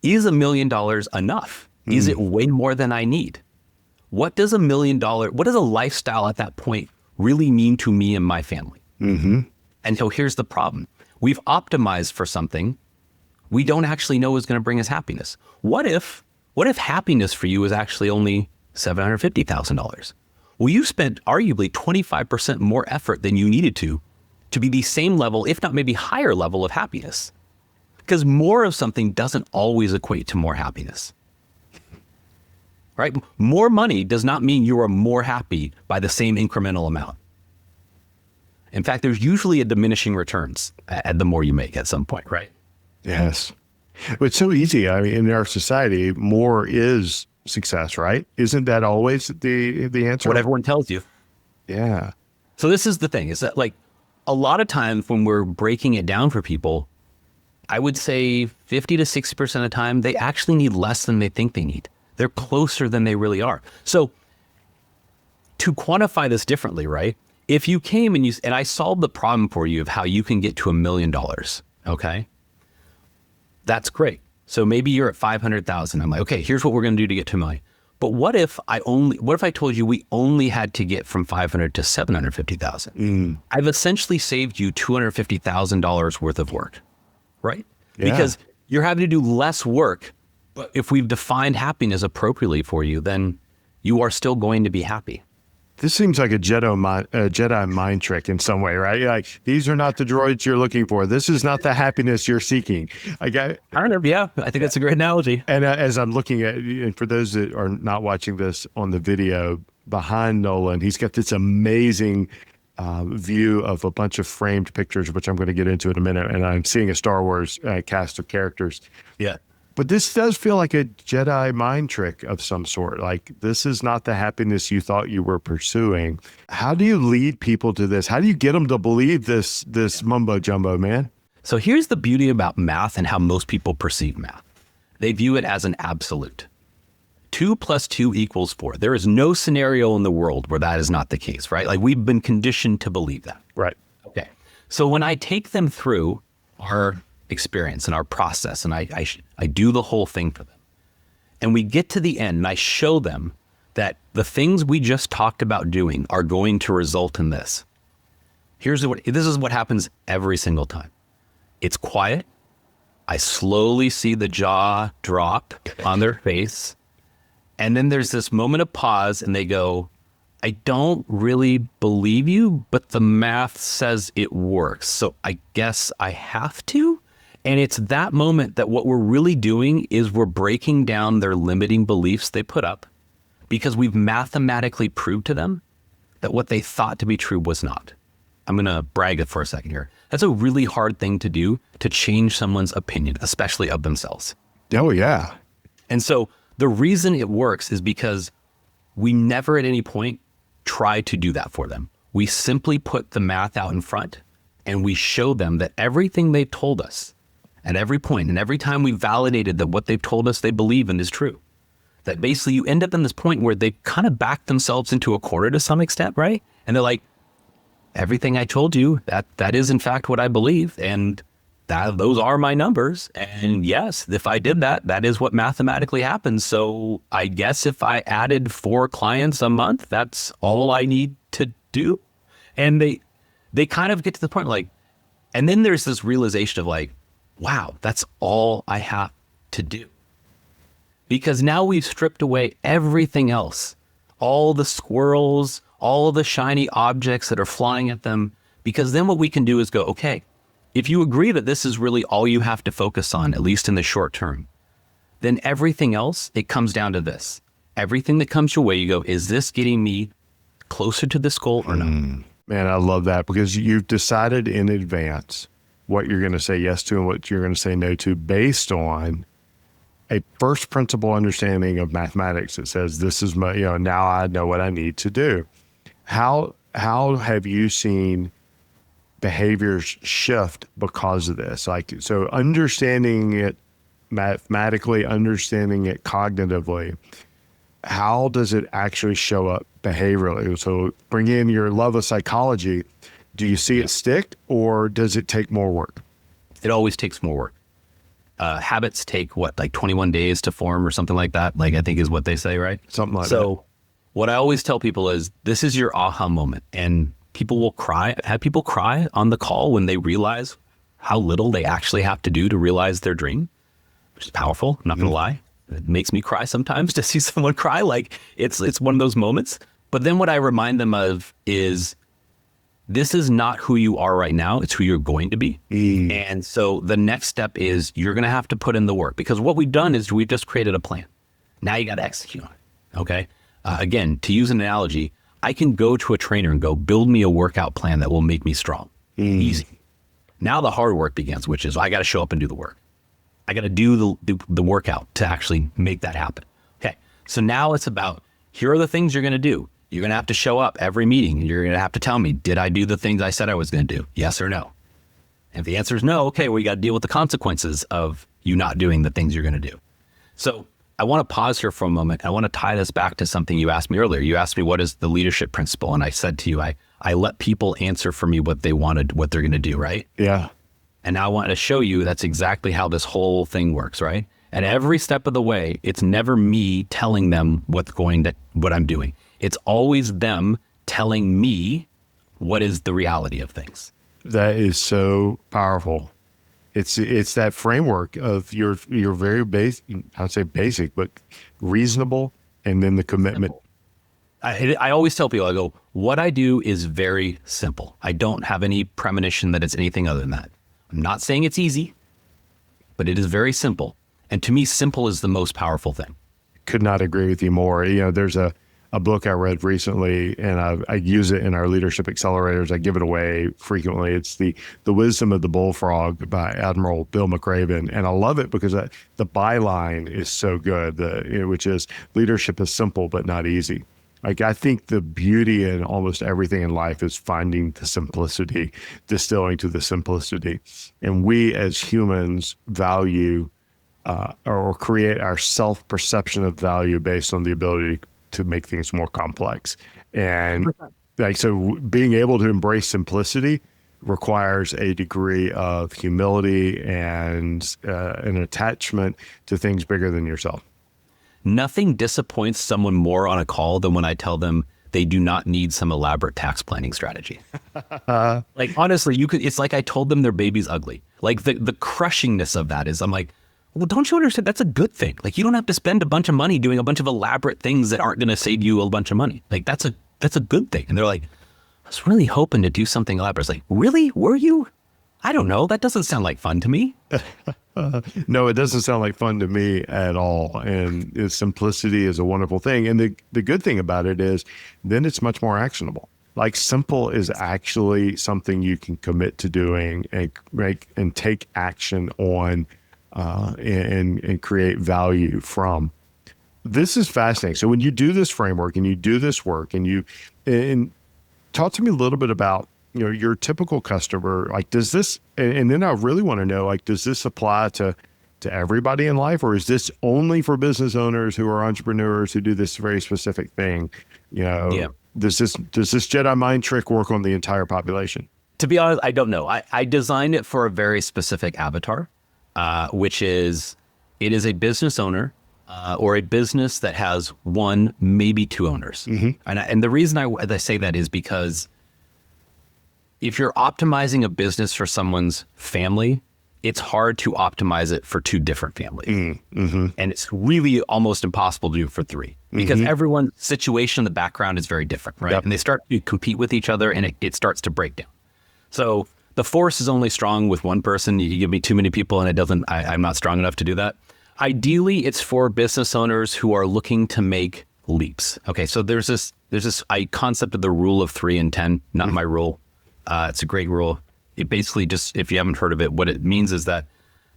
Is $1 million enough? Is it way more than I need? What does what does a lifestyle at that point really mean to me and my family? And so here's the problem. We've optimized for something we don't actually know is going to bring us happiness. What if happiness for you is actually only $750,000? Well, you spent arguably 25% more effort than you needed to be the same level, if not maybe higher level of happiness. Because more of something doesn't always equate to more happiness. Right? More money does not mean you are more happy by the same incremental amount. In fact, there's usually a diminishing returns at the more you make at some point, right? Yes. But it's so easy. I mean, in our society, more is success, right? Isn't that always the answer? What everyone tells you. Yeah. So this is the thing, is that like a lot of times when we're breaking it down for people, I would say 50 to 60% of the time, they actually need less than they think they need. They're closer than they really are. So to quantify this differently, right? If you came and I solved the problem for you of how you can get to $1 million, okay? That's great. So maybe you're at 500,000. I'm like, okay, here's what we're going to do to get to $1 million. But what if I told you we only had to get from 500 to 750,000? I've essentially saved you $250,000 worth of work, right? Yeah. Because you're having to do less work, but if we've defined happiness appropriately for you, then you are still going to be happy. This seems like a Jedi mind trick in some way, right? Like, these are not the droids you're looking for. This is not the happiness you're seeking. I don't know. Yeah, I think that's a great analogy. And as I'm looking at, and for those that are not watching this on the video, behind Nolan, he's got this amazing view of a bunch of framed pictures, which I'm going to get into in a minute. And I'm seeing a Star Wars cast of characters. Yeah. But this does feel like a Jedi mind trick of some sort. Like, this is not the happiness you thought you were pursuing. How do you lead people to this? How do you get them to believe this mumbo jumbo, man? So here's the beauty about math and how most people perceive math. They view it as an absolute. 2 + 2 = 4. There is no scenario in the world where that is not the case, right? Like, we've been conditioned to believe that. Right. Okay. So when I take them through our experience and our process, and I do the whole thing for them, and we get to the end and I show them that the things we just talked about doing are going to result in this. This is what happens every single time. It's quiet. I slowly see the jaw drop on their face. And then there's this moment of pause and they go, I don't really believe you, but the math says it works. So I guess I have to. And it's that moment that what we're really doing is we're breaking down their limiting beliefs they put up because we've mathematically proved to them that what they thought to be true was not. I'm going to brag for a second here. That's a really hard thing to do, to change someone's opinion, especially of themselves. Oh, yeah. And so the reason it works is because we never at any point try to do that for them. We simply put the math out in front and we show them that everything they've told us at every point and every time we validated that what they've told us they believe in is true. That basically you end up in this point where they kind of back themselves into a corner to some extent, right? And they're like, everything I told you, that is in fact what I believe. And those are my numbers. And yes, if I did that, that is what mathematically happens. So I guess if I added 4 clients a month, that's all I need to do. And they kind of get to the point like, and then there's this realization of like, wow, that's all I have to do. Because now we've stripped away everything else, all the squirrels, all of the shiny objects that are flying at them. Because then what we can do is go, okay, if you agree that this is really all you have to focus on, at least in the short term, then everything else, it comes down to this. Everything that comes your way, you go, is this getting me closer to this goal or not? Man, I love that because you've decided in advance what you're going to say yes to and what you're going to say no to based on a first principle understanding of mathematics that says this is my, now I know what I need to do. How have you seen behaviors shift because of this? Like, so understanding it mathematically, understanding it cognitively, how does it actually show up behaviorally? So bring in your love of psychology. Do you see it stick or does it take more work? It always takes more work. Habits take like 21 days to form or something like that. Like I think is what they say, right? Something like that. So what I always tell people is this is your aha moment, and people will cry. I've had people cry on the call when they realize how little they actually have to do to realize their dream, which is powerful. I'm not going to lie. It makes me cry sometimes to see someone cry. Like it's one of those moments. But then what I remind them of is this is not who you are right now. It's who you're going to be. And so the next step is you're going to have to put in the work, because what we've done is we've just created a plan. Now you got to execute on it. Okay. Again, to use an analogy, I can go to a trainer and go, build me a workout plan that will make me strong. Easy. Now the hard work begins, which is I got to show up and do the work. I got to do the workout to actually make that happen. Okay. So now it's about, here are the things you're going to do. You're going to have to show up every meeting and you're going to have to tell me, did I do the things I said I was going to do? Yes or no? And if the answer is no, okay, well, you got to deal with the consequences of you not doing the things you're going to do. So I want to pause here for a moment. I want to tie this back to something you asked me earlier. You asked me, what is the leadership principle? And I said to you, I let people answer for me what they wanted, what they're going to do, right? Yeah. And now I want to show you that's exactly how this whole thing works, right? And every step of the way, it's never me telling them what I'm doing. It's always them telling me what is the reality of things. That is so powerful. It's that framework of your very basic, I'd say basic, but reasonable, and then the commitment. I always tell people, I go, what I do is very simple. I don't have any premonition that it's anything other than that. I'm not saying it's easy, but it is very simple. And to me, simple is the most powerful thing. Could not agree with you more. There's a book I read recently, and I use it in our leadership accelerators. I give it away frequently. It's the Wisdom of the Bullfrog by Admiral Bill McRaven. And I love it because the byline is so good, which is leadership is simple, but not easy. Like, I think the beauty in almost everything in life is finding the simplicity, distilling to the simplicity. And we as humans value or create our self-perception of value based on the ability to make things more complex. And so being able to embrace simplicity requires a degree of humility and an attachment to things bigger than yourself. Nothing disappoints someone more on a call than when I tell them they do not need some elaborate tax planning strategy. Like, honestly, it's like I told them their baby's ugly. Like the crushingness of that is, I'm like, well, don't you understand? That's a good thing. Like, you don't have to spend a bunch of money doing a bunch of elaborate things that aren't going to save you a bunch of money. Like, that's a good thing. And they're like, I was really hoping to do something elaborate. It's like, really? Were you? I don't know. That doesn't sound like fun to me. No, it doesn't sound like fun to me at all. And its simplicity is a wonderful thing. And the good thing about it is then it's much more actionable. Like, simple is actually something you can commit to doing and take action on and create value from. This is fascinating. So when you do this framework and you do this work and talk to me a little bit about, your typical customer, like, does this, and then I really want to know, like, does this apply to everybody in life, or is this only for business owners who are entrepreneurs who do this very specific thing? Yeah. Does this Jedi mind trick work on the entire population? To be honest, I don't know. I designed it for a very specific avatar, which is, it is a business owner or a business that has one, maybe two owners. Mm-hmm. And the reason I say that is because if you're optimizing a business for someone's family, it's hard to optimize it for two different families. Mm-hmm. And it's really almost impossible to do for three, because everyone's situation in the background is very different, right? Yep. And they start to compete with each other, and it starts to break down. So the force is only strong with one person. You give me too many people and I'm not strong enough to do that. Ideally, it's for business owners who are looking to make leaps. Okay, so there's this concept of the rule of 3 and 10, not my rule. It's a great rule. It basically just, if you haven't heard of it, what it means is that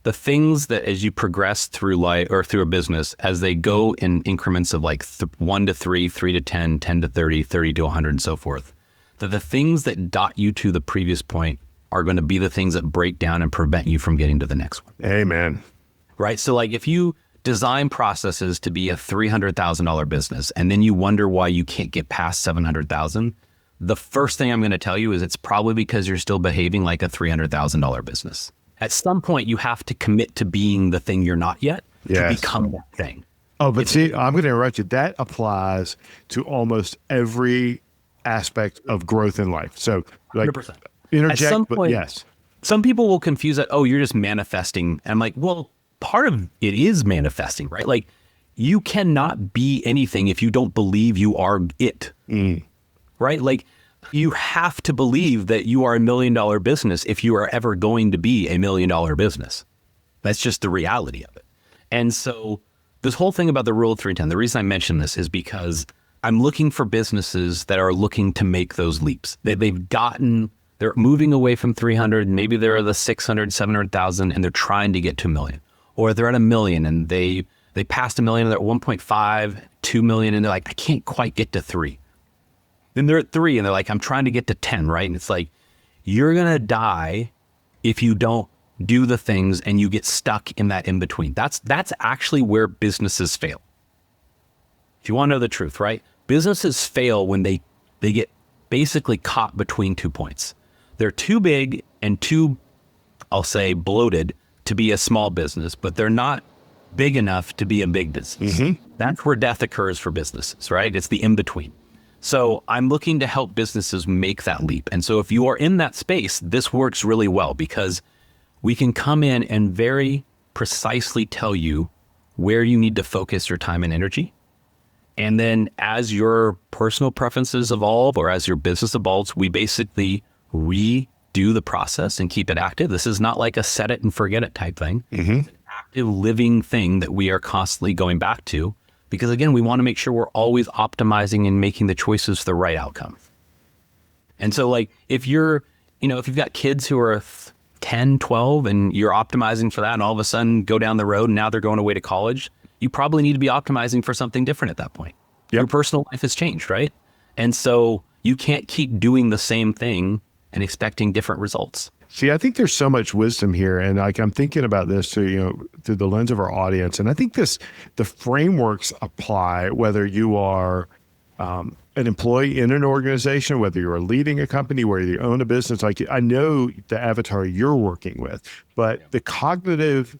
the things that as you progress through life or through a business, as they go in increments of like 1 to 3, 3 to 10, 10 to 30, 30 to 100 and so forth, that the things that dot you to the previous point are going to be the things that break down and prevent you from getting to the next one. Amen. Right? So like, if you design processes to be a $300,000 business and then you wonder why you can't get past 700,000, the first thing I'm going to tell you is it's probably because you're still behaving like a $300,000 business. At some point, you have to commit to being the thing you're not yet to become that thing. Oh, but see, I'm going to interrupt you. That applies to almost every aspect of growth in life. So, like, 100%. Interject, at some but point, yes. Some people will confuse that, oh, you're just manifesting. And I'm like, well, part of it is manifesting, right? Like, you cannot be anything if you don't believe you are it. Right? Like, you have to believe that you are $1 million business if you are ever going to be $1 million business. That's just the reality of it. And so this whole thing about the rule of 310, the reason I mention this is because I'm looking for businesses that are looking to make those leaps. They're moving away from 300, and maybe they're the 600, 700,000, and they're trying to get to 1 million. Or they're at 1 million and they passed 1 million and they're at 1.5, 2 million, and they're like, I can't quite get to 3. Then they're at 3 and they're like, I'm trying to get to 10, right? And it's like, you're going to die if you don't do the things and you get stuck in that in between. That's actually where businesses fail. If you want to know the truth, right? Businesses fail when they get basically caught between 2 points. They're too big and too, I'll say, bloated to be a small business, but they're not big enough to be a big business. That's where death occurs for businesses, right? It's the in between. So I'm looking to help businesses make that leap. And so if you are in that space, this works really well because we can come in and very precisely tell you where you need to focus your time and energy. And then as your personal preferences evolve or as your business evolves, we basically redo the process and keep it active. This is not like a set it and forget it type thing. It's an active living thing that we are constantly going back to. Because again, we want to make sure we're always optimizing and making the choices for the right outcome. And so like, if you've got kids who are 10, 12, and you're optimizing for that, and all of a sudden go down the road and now they're going away to college, you probably need to be optimizing for something different at that point. Yep. Your personal life has changed, right? And so you can't keep doing the same thing and expecting different results. See, I think there's so much wisdom here, and like I'm thinking about this through the lens of our audience, and I think the frameworks apply whether you are an employee in an organization, whether you're leading a company, whether you own a business. Like, I know the avatar you're working with, but the cognitive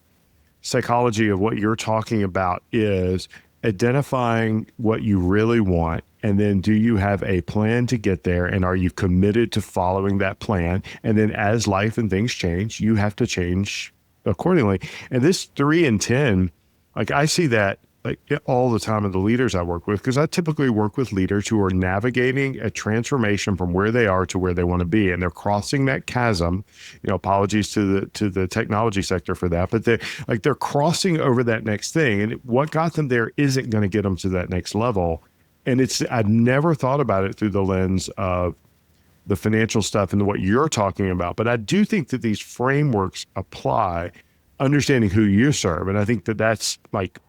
psychology of what you're talking about is identifying what you really want, and then do you have a plan to get there, and are you committed to following that plan? And then as life and things change, you have to change accordingly. And this 3 and 10, like I see that like all the time in the leaders I work with, because I typically work with leaders who are navigating a transformation from where they are to where they want to be, and they're crossing that chasm. Apologies to the technology sector for that, but they're crossing over that next thing, and what got them there isn't going to get them to that next level. And I've never thought about it through the lens of the financial stuff and what you're talking about, but I do think that these frameworks apply, understanding who you serve, and I think that that's like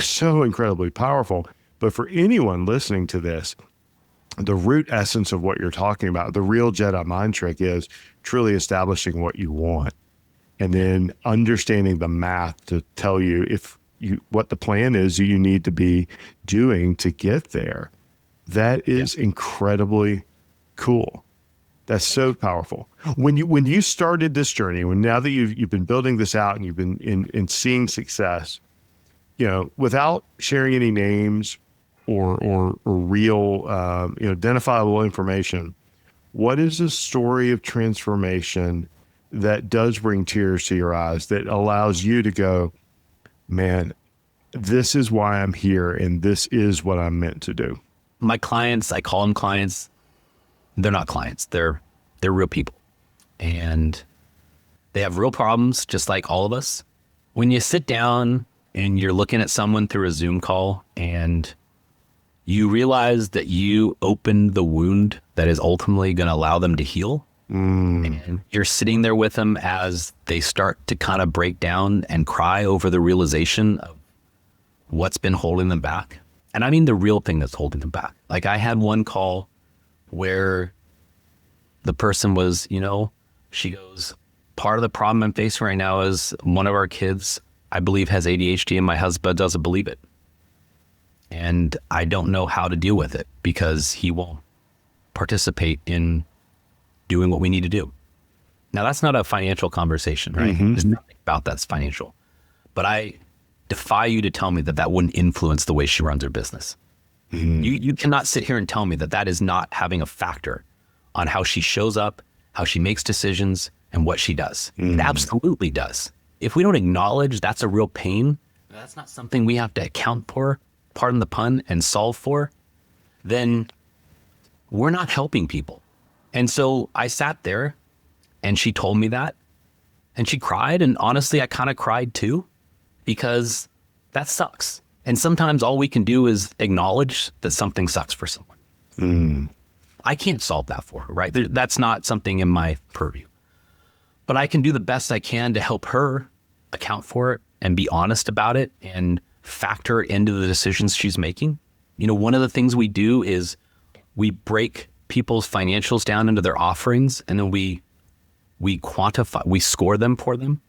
so incredibly powerful. But for anyone listening to this, the root essence of what you're talking about, the real Jedi mind trick, is truly establishing what you want, and then understanding the math to tell you what the plan is you need to be doing to get there. That is incredibly cool. That's so powerful. When you started this journey, now that you've been building this out and you've been in seeing success, without sharing any names or real, identifiable information, what is a story of transformation that does bring tears to your eyes, that allows you to go, man, this is why I'm here, and this is what I'm meant to do? My clients, I call them clients. They're not clients. They're real people, and they have real problems, just like all of us. When you sit down and you're looking at someone through a Zoom call, and you realize that you opened the wound that is ultimately going to allow them to heal. And you're sitting there with them as they start to kind of break down and cry over the realization of what's been holding them back. And I mean the real thing that's holding them back. Like, I had one call where the person was, she goes, part of the problem I'm facing right now is one of our kids, I believe, has ADHD, and my husband doesn't believe it. And I don't know how to deal with it because he won't participate in doing what we need to do. Now, that's not a financial conversation, right? There's nothing about that's financial. But I defy you to tell me that wouldn't influence the way she runs her business. You cannot sit here and tell me that is not having a factor on how she shows up, how she makes decisions, and what she does. It absolutely does. If we don't acknowledge that's a real pain, that's not something we have to account for, pardon the pun, and solve for, then we're not helping people. And so I sat there, and she told me that, and she cried. And honestly, I kind of cried too, because that sucks. And sometimes all we can do is acknowledge that something sucks for someone. I can't solve that for her, right? That's not something in my purview. But I can do the best I can to help her account for it and be honest about it and factor it into the decisions she's making. One of the things we do is we break people's financials down into their offerings, and then we quantify, we score them for them.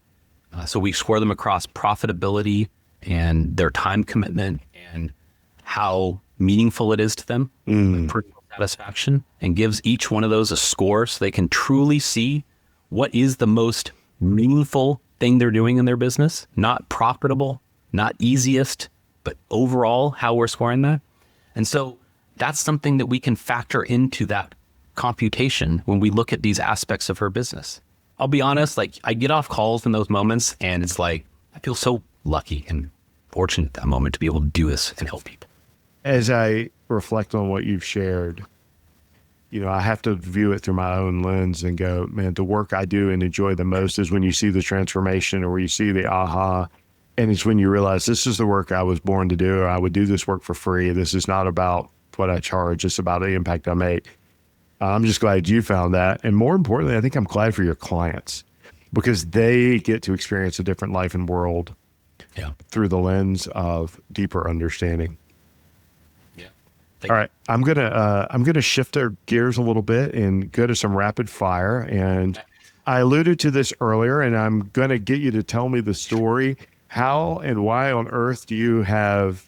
So we score them across profitability and their time commitment and how meaningful it is to them, personal satisfaction, and gives each one of those a score so they can truly see what is the most meaningful thing they're doing in their business. Not profitable, not easiest, but overall how we're scoring that. And so that's something that we can factor into that computation when we look at these aspects of her business. I'll be honest, like, I get off calls in those moments, and it's like, I feel so lucky and fortunate at that moment to be able to do this and help people. As I reflect on what you've shared, I have to view it through my own lens and go, man, the work I do and enjoy the most is when you see the transformation, or you see the aha. And it's when you realize this is the work I was born to do, or I would do this work for free. This is not about what I charge. It's about the impact I make. I'm just glad you found that. And more importantly, I think I'm glad for your clients, because they get to experience a different life and world through the lens of deeper understanding. All right, I'm gonna shift our gears a little bit and go to some rapid fire. And I alluded to this earlier, and I'm gonna get you to tell me the story. How and why on earth do you have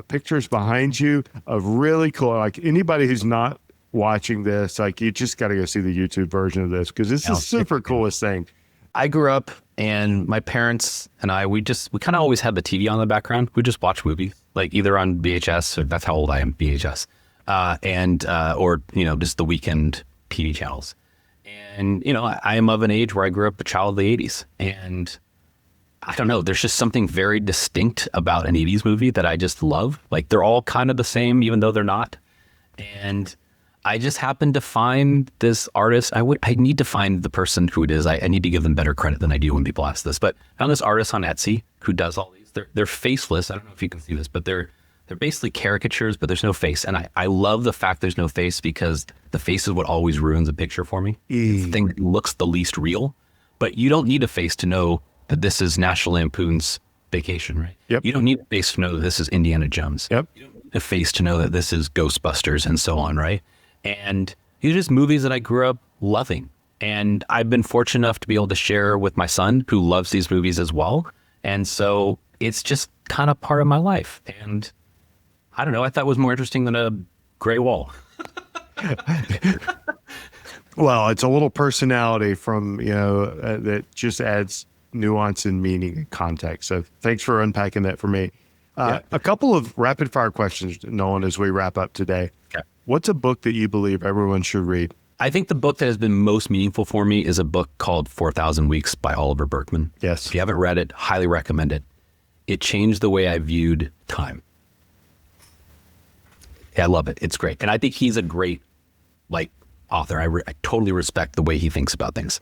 pictures behind you of really cool? Like, anybody who's not watching this, like, you just got to go see the YouTube version of this, because this is super coolest thing. I grew up, and my parents and I, we kind of always had the TV on in the background. We just watch movies. like either on VHS, or that's how old I am, VHS, or, just the weekend TV channels. And, I am of an age where I grew up a child of the 80s. And I don't know, there's just something very distinct about an 80s movie that I just love. Like, they're all kind of the same, even though they're not. And I just happened to find this artist. I need to find the person who it is. I need to give them better credit than I do when people ask this. But I found this artist on Etsy who does all these. They're faceless. I don't know if you can see this, but they're basically caricatures, but there's no face. And I love the fact there's no face, because the face is what always ruins a picture for me. It's the thing that looks the least real. But you don't need a face to know that this is National Lampoon's Vacation, right? Yep. You don't need a face to know that this is Indiana Jones. Yep. You don't need a face to know that this is Ghostbusters and so on, right? And these are just movies that I grew up loving. And I've been fortunate enough to be able to share with my son, who loves these movies as well. And so it's just kind of part of my life. And I don't know, I thought it was more interesting than a gray wall. Well, it's a little personality from, that just adds nuance and meaning and context. So thanks for unpacking that for me. A couple of rapid fire questions, Nolan, as we wrap up today. Okay. What's a book that you believe everyone should read? I think the book that has been most meaningful for me is a book called 4,000 Weeks by Oliver Burkeman. Yes. If you haven't read it, highly recommend it. It changed the way I viewed time. I love it. It's great. And I think he's a great author. I totally respect the way he thinks about things.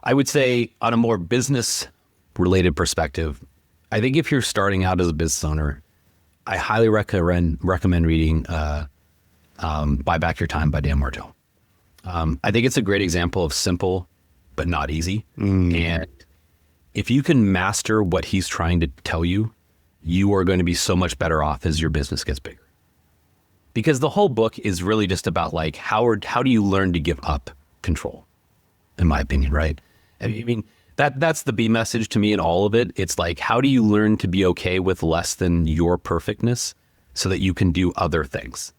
I would say, on a more business related perspective, I think if you're starting out as a business owner, I highly recommend reading Buy Back Your Time by Dan Martell. I think it's a great example of simple but not easy. And if you can master what he's trying to tell you, you are going to be so much better off as your business gets bigger. Because the whole book is really just about how do you learn to give up control, in my opinion, right? I mean, that's the B message to me in all of it. It's how do you learn to be okay with less than your perfectness so that you can do other things?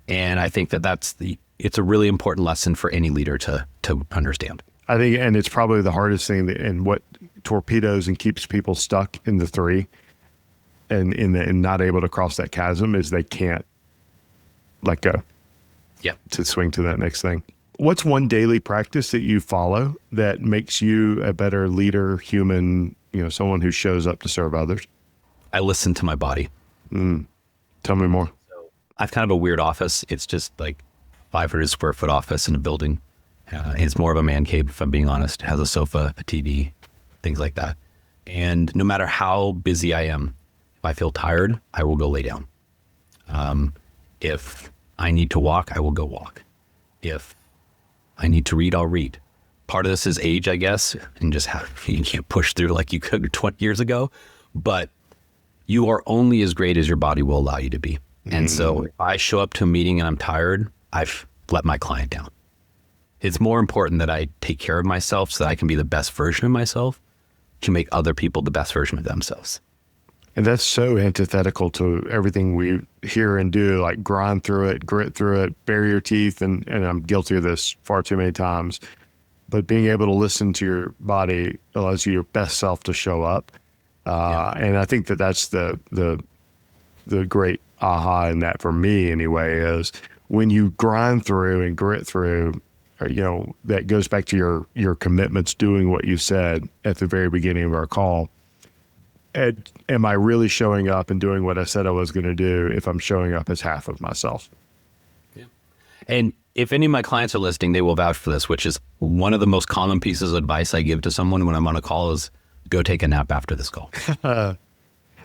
And I think it's a really important lesson for any leader to understand. I think, and it's probably the hardest thing, and what torpedoes and keeps people stuck in the three and not able to cross that chasm is they can't let go. Yeah. To swing to that next thing. What's one daily practice that you follow that makes you a better leader, human, someone who shows up to serve others? I listen to my body. Tell me more. So I've kind of a weird office. It's just 500 square foot office in a building. It's more of a man cave, if I'm being honest. It has a sofa, a TV, things like that. And no matter how busy I am, if I feel tired, I will go lay down. If I need to walk, I will go walk. If I need to read, I'll read. Part of this is age, I guess, and just how you can't push through like you could 20 years ago. But you are only as great as your body will allow you to be. And so if I show up to a meeting and I'm tired, I've let my client down. It's more important that I take care of myself so that I can be the best version of myself to make other people the best version of themselves. And that's so antithetical to everything we hear and do, grind through it, grit through it, bury your teeth. And I'm guilty of this far too many times. But being able to listen to your body allows you your best self to show up. And I think that's the great aha in that for me anyway, is when you grind through and grit through, that goes back to your commitments, doing what you said at the very beginning of our call. Am I really showing up and doing what I said I was going to do if I'm showing up as half of myself? Yeah. And if any of my clients are listening, they will vouch for this, which is one of the most common pieces of advice I give to someone when I'm on a call is go take a nap after this call. I'm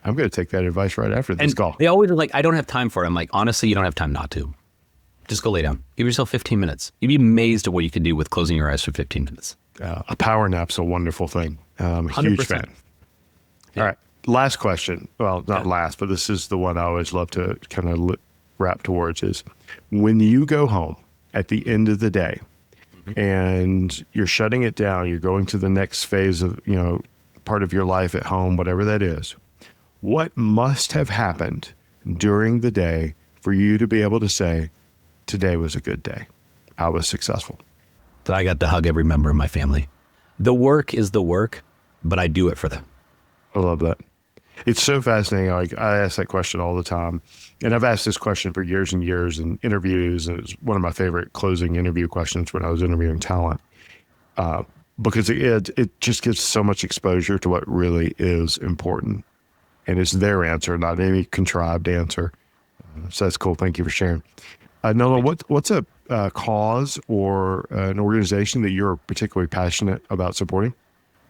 going to take that advice right after this call. They always are I don't have time for it. I'm honestly, you don't have time not to. Just go lay down. Give yourself 15 minutes. You'd be amazed at what you can do with closing your eyes for 15 minutes. A power nap's a wonderful thing. I'm a huge 100%. fan. Yeah. All right. Last question. Well, not last, but this is the one I always love to kind of wrap towards is when you go home at the end of the day and you're shutting it down, you're going to the next phase of, part of your life at home, whatever that is, what must have happened during the day for you to be able to say, today was a good day. I was successful. That I got to hug every member of my family. The work is the work, but I do it for them. I love that. It's so fascinating. Like I ask that question all the time, and I've asked this question for years and years in interviews. And it's one of my favorite closing interview questions when I was interviewing talent, because it just gives so much exposure to what really is important, and it's their answer, not any contrived answer. So that's cool. Thank you for sharing. Nolan, what's a cause or an organization that you're particularly passionate about supporting?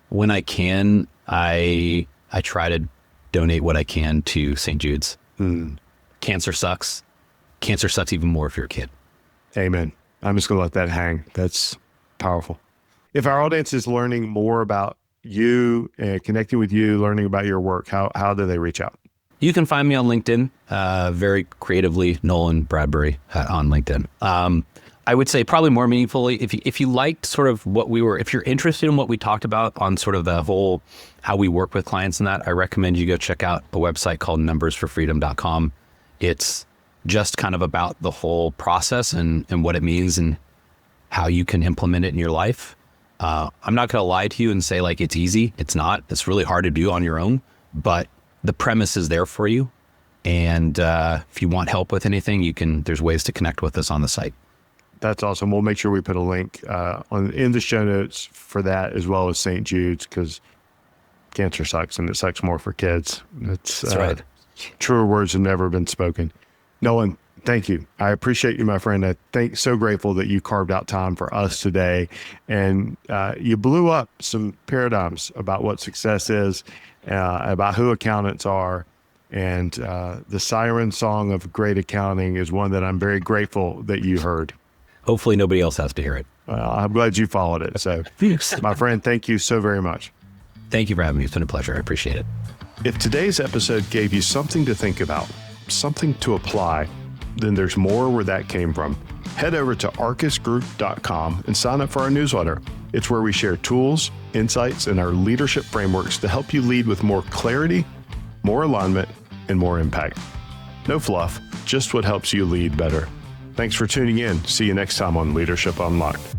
When I can, I try to donate what I can to St. Jude's. Cancer sucks. Cancer sucks even more if you're a kid. Amen. I'm just going to let that hang. That's powerful. If our audience is learning more about you and connecting with you, learning about your work, how do they reach out? You can find me on LinkedIn, very creatively, Nolan Bradbury on LinkedIn. I would say probably more meaningfully, if you liked sort of if you're interested in what we talked about on sort of the whole, how we work with clients and that, I recommend you go check out a website called numbersforfreedom.com. It's just kind of about the whole process and what it means and how you can implement it in your life. I'm not going to lie to you and say like it's easy. It's not. It's really hard to do on your own, but the premise is there for you. And if you want help with anything, there's ways to connect with us on the site. That's awesome. We'll make sure we put a link in the show notes for that, as well as St. Jude's, because cancer sucks and it sucks more for kids. That's right. Truer words have never been spoken. Nolan, thank you. I appreciate you, my friend. So grateful that you carved out time for us today, and you blew up some paradigms about what success is, about who accountants are. And the siren song of great accounting is one that I'm very grateful that you heard. Hopefully nobody else has to hear it. I'm glad you followed it. So, my friend, thank you so very much. Thank you for having me. It's been a pleasure. I appreciate it. If today's episode gave you something to think about, something to apply, then there's more where that came from. Head over to arcusgroup.com and sign up for our newsletter. It's where we share tools, insights, and our leadership frameworks to help you lead with more clarity, more alignment, and more impact. No fluff, just what helps you lead better. Thanks for tuning in. See you next time on Leadership Unlocked.